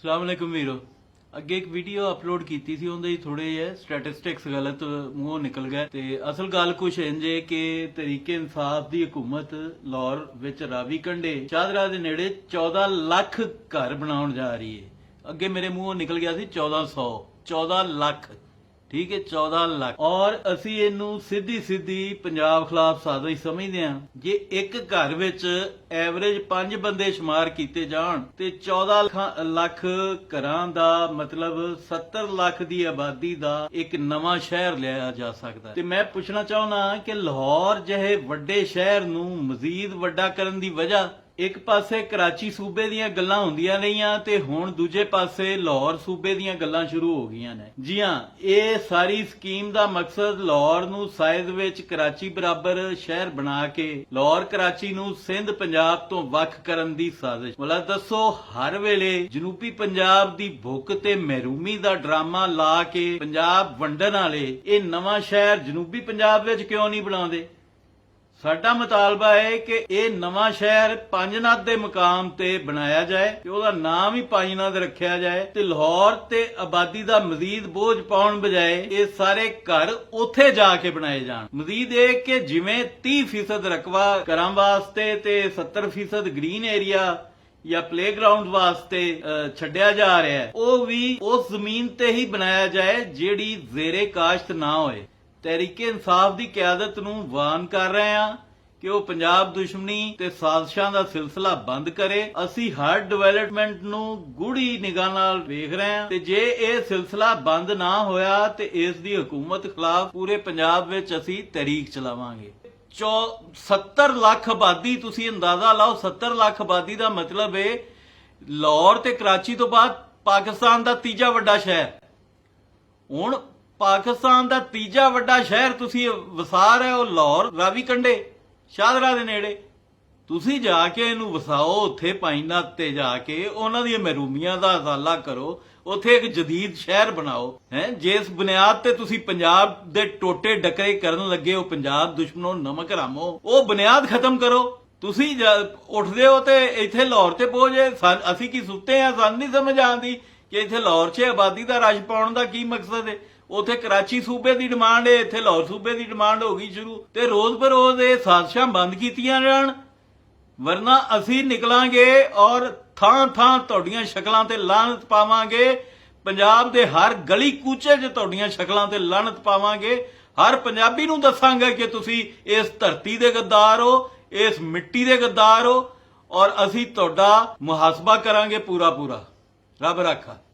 ਸਲਾਮ ਅਲੈਕੁਮ ਵੀਰੋ। ਅੱਗੇ ਇੱਕ ਵੀਡੀਓ ਅਪਲੋਡ ਕੀਤੀ ਸੀ, ਉਹਦੇ ਥੋੜੇ ਜਿਹੇ ਸਟੈਟਿਸਟਿਕਸ ਗਲਤ ਮੂੰਹੋਂ ਨਿਕਲ ਗਏ ਤੇ ਅਸਲ ਗੱਲ ਕੁਛ ਇੰਜ ਹੈ ਕਿ ਤਹਿਰੀਕੇ ਇਨਸਾਫ ਦੀ ਹਕੂਮਤ ਲਾਹੌਰ ਵਿੱਚ ਰਾਵੀ ਕੰਢੇ ਸ਼ਾਹਦਰਾ ਦੇ ਨੇੜੇ 14 ਲੱਖ ਘਰ ਬਣਾਉਣ ਜਾ ਰਹੀ ਹੈ। ਅੱਗੇ ਮੇਰੇ ਮੂੰਹੋਂ ਨਿਕਲ ਗਿਆ ਸੀ 1400, 14 ਲੱਖ। ਠੀਕ ਹੈ, 14 ਲੱਖ। ਔਰ ਅਸੀਂ ਇਹਨੂੰ ਸਿੱਧੀ ਸਿੱਧੀ ਪੰਜਾਬ ਖਿਲਾਫ ਸਾਜ਼ਿਸ਼ ਸਮਝਦੇ ਹਾਂ। ਜੇ ਇੱਕ ਘਰ ਵਿੱਚ ਐਵਰੇਜ 5 ਬੰਦੇ ਸ਼ੁਮਾਰ ਕੀਤੇ ਜਾਣ ਤੇ 14 ਲੱਖ ਘਰਾਂ ਦਾ ਮਤਲਬ 70 ਲੱਖ ਦੀ ਆਬਾਦੀ ਦਾ ਇੱਕ ਨਵਾਂ ਸ਼ਹਿਰ ਲਿਆ ਜਾ ਸਕਦਾ। ਤੇ ਮੈਂ ਪੁੱਛਣਾ ਚਾਹੁੰਦਾ ਕਿ ਲਾਹੌਰ ਜਿਹੇ ਵੱਡੇ ਸ਼ਹਿਰ ਨੂੰ ਮਜ਼ੀਦ ਵੱਡਾ ਕਰਨ ਦੀ ਵਜ੍ਹਾ ਇੱਕ ਪਾਸੇ ਕਰਾਚੀ ਸੂਬੇ ਦੀਆਂ ਗੱਲਾਂ ਹੁੰਦੀਆਂ ਰਹੀਆਂ ਤੇ ਹੁਣ ਦੂਜੇ ਪਾਸੇ ਲਾਹੌਰ ਸੂਬੇ ਦੀਆਂ ਗੱਲਾਂ ਸ਼ੁਰੂ ਹੋ ਗਈਆਂ ਨੇ। ਜੀ ਹਾਂ, ਇਹ ਸਾਰੀ ਸਕੀਮ ਦਾ ਮਕਸਦ ਲਾਹੌਰ ਨੂੰ ਸਾਇਜ਼ ਵਿੱਚ ਕਰਾਚੀ ਬਰਾਬਰ ਸ਼ਹਿਰ ਬਣਾ ਕੇ ਲਾਹੌਰ ਕਰਾਚੀ ਨੂੰ ਸਿੰਧ ਪੰਜਾਬ ਤੋਂ ਵੱਖ ਕਰਨ ਦੀ ਸਾਜ਼ਿਸ਼। ਭਲਾ ਦੱਸੋ, ਹਰ ਵੇਲੇ ਜਨੂਬੀ ਪੰਜਾਬ ਦੀ ਭੁੱਖ ਤੇ ਮਹਿਰੂਮੀ ਦਾ ਡਰਾਮਾ ਲਾ ਕੇ ਪੰਜਾਬ ਵੰਡਣ ਵਾਲੇ ਇਹ ਨਵਾਂ ਸ਼ਹਿਰ ਜਨੂਬੀ ਪੰਜਾਬ ਵਿੱਚ ਕਿਉਂ ਨਹੀਂ ਬਣਾਉਂਦੇ? ਸਾਡਾ ਮੁਤਾਲਬਾ ਹੈ ਕਿ ਇਹ ਨਵਾਂ ਸ਼ਹਿਰ ਪੰਜਨਾਦ ਦੇ ਮੁਕਾਮ ਤੇ ਬਣਾਇਆ ਜਾਏ ਤੇ ਉਹਦਾ ਨਾਮ ਹੀ ਪੰਜਨਾਦ ਰੱਖਿਆ ਜਾਏ ਤੇ ਲਾਹੌਰ ਤੇ ਆਬਾਦੀ ਦਾ ਮਜ਼ੀਦ ਬੋਝ ਪਾਉਣ ਬਜਾਏ ਇਹ ਸਾਰੇ ਘਰ ਉੱਥੇ ਜਾ ਕੇ ਬਣਾਏ ਜਾਣ। ਮਜ਼ੀਦ ਇਹ ਕਿ ਜਿਵੇਂ 30% ਰਕਬਾ ਘਰਾਂ ਵਾਸਤੇ ਤੇ 70% ਗ੍ਰੀਨ ਏਰੀਆ ਜਾਂ ਪਲੇਗਰਾਉਂਡ ਵਾਸਤੇ ਛੱਡਿਆ ਜਾ ਰਿਹਾ ਹੈ, ਉਹ ਵੀ ਉਸ ਜ਼ਮੀਨ ਤੇ ਹੀ ਬਣਾਇਆ ਜਾਏ ਜਿਹੜੀ ਜ਼ੇਰੇ ਕਾਸ਼ਤ ਨਾ ਹੋਏ। ਤਹਿਰੀਕੇ ਇਨਸਾਫ ਦੀ ਕਿਆਦਤ ਨੂੰ ਵਾਰਨ ਕਰ ਰਹੇ ਹਾਂ ਕਿ ਉਹ ਪੰਜਾਬ ਦੁਸ਼ਮਣੀ ਤੇ ਸਾਜ਼ਿਸ਼ਾਂ ਦਾ ਸਿਲਸਿਲਾ ਬੰਦ ਕਰੇ। ਅਸੀਂ ਹਰ ਡਿਵੈਲਪਮੈਂਟ ਨੂੰ ਗੂੜੀ ਨਿਗਾਹ ਨਾਲ ਵੇਖ ਰਹੇ ਹਾਂ ਤੇ ਜੇ ਇਹ ਸਿਲਸਿਲਾ ਬੰਦ ਨਾ ਹੋਇਆ ਤੇ ਇਸ ਦੀ ਹਕੂਮਤ ਖਿਲਾਫ ਪੂਰੇ ਪੰਜਾਬ ਵਿੱਚ ਅਸੀਂ ਤਹਿਰੀਕ ਚਲਾਵਾਂਗੇ। 70 ਲੱਖ ਆਬਾਦੀ, ਤੁਸੀਂ ਅੰਦਾਜ਼ਾ ਲਾਓ, 70 ਲੱਖ ਆਬਾਦੀ ਦਾ ਮਤਲਬ ਹੈ ਲਾਹੌਰ ਤੇ ਕਰਾਚੀ ਤੋਂ ਬਾਅਦ ਪਾਕਿਸਤਾਨ ਦਾ ਤੀਜਾ ਵੱਡਾ ਸ਼ਹਿਰ। ਹੁਣ ਪਾਕਿਸਤਾਨ ਦਾ ਤੀਜਾ ਵੱਡਾ ਸ਼ਹਿਰ ਤੁਸੀਂ ਵਸਾ ਰਹੇ ਹੋ ਲਾਹੌਰ ਰਾਵੀ ਕੰਢੇ ਸ਼ਾਹਦਰਾ ਦੇ ਨੇੜੇ। ਤੁਸੀਂ ਜਾ ਕੇ ਇਹਨੂੰ ਵਸਾਓ, ਉੱਥੇ ਪਾਈਨਾਤ ਤੇ ਜਾ ਕੇ ਉਹਨਾਂ ਦੀਆਂ ਮਹਿਰੂਮੀਆਂ ਦਾ ਅਜ਼ਾਲਾ ਕਰੋ, ਉੱਥੇ ਇੱਕ ਜਦੀਦ ਸ਼ਹਿਰ ਬਣਾਓ। ਜਿਸ ਬੁਨਿਆਦ ਤੇ ਤੁਸੀਂ ਪੰਜਾਬ ਦੇ ਟੋਟੇ ਡਕਰੇ ਕਰਨ ਲੱਗੇ ਹੋ, ਪੰਜਾਬ ਦੁਸ਼ਮਣੋ ਨਮਕ ਹਰਾਮੋ, ਉਹ ਬੁਨਿਆਦ ਖਤਮ ਕਰੋ। ਤੁਸੀਂ ਉੱਠਦੇ ਹੋ ਤੇ ਇੱਥੇ ਲਾਹੌਰ ਤੇ ਪਹੁੰਚੇ, ਅਸੀਂ ਕੀ ਸੁੱਤੇ ਆ? ਸਾਨੂੰ ਨਹੀਂ ਸਮਝ ਆਉਂਦੀ ਕਿ ਇੱਥੇ ਲਾਹੌਰ 'ਚ ਆਬਾਦੀ ਦਾ ਰਸ਼ ਪਾਉਣ ਦਾ ਕੀ ਮਕਸਦ ਹੈ। ਉੱਥੇ ਕਰਾਚੀ ਸੂਬੇ ਦੀ ਡਿਮਾਂਡ ਹੈ, ਇੱਥੇ ਲਾਹੌਰ ਸੂਬੇ ਦੀ ਡਿਮਾਂਡ ਹੋ ਗਈ ਸ਼ੁਰੂ। ਤੇ ਰੋਜ਼ ਬਰੋਜ਼ ਇਹ ਸਾਜ਼ਿਸ਼ਾਂ ਬੰਦ ਕੀਤੀਆਂ ਜਾਣ, ਵਰਨਾ ਅਸੀਂ ਨਿਕਲਾਂਗੇ ਔਰ ਥਾਂ ਥਾਂ ਤੁਹਾਡੀਆਂ ਸ਼ਕਲਾਂ ਤੇ ਲਾਹਨਤ ਪਾਵਾਂਗੇ। ਪੰਜਾਬ ਦੇ ਹਰ ਗਲੀ ਕੂਚੇ 'ਚ ਤੁਹਾਡੀਆਂ ਸ਼ਕਲਾਂ ਤੇ ਲਾਹਨਤ ਪਾਵਾਂਗੇ। ਹਰ ਪੰਜਾਬੀ ਨੂੰ ਦੱਸਾਂਗੇ ਕਿ ਤੁਸੀਂ ਇਸ ਧਰਤੀ ਦੇ ਗੱਦਾਰ ਹੋ, ਇਸ ਮਿੱਟੀ ਦੇ ਗੱਦਾਰ ਹੋ, ਔਰ ਅਸੀਂ ਤੁਹਾਡਾ ਮੁਹਾਸਬਾ ਕਰਾਂਗੇ ਪੂਰਾ। ਰੱਬ ਰਾਖਾ।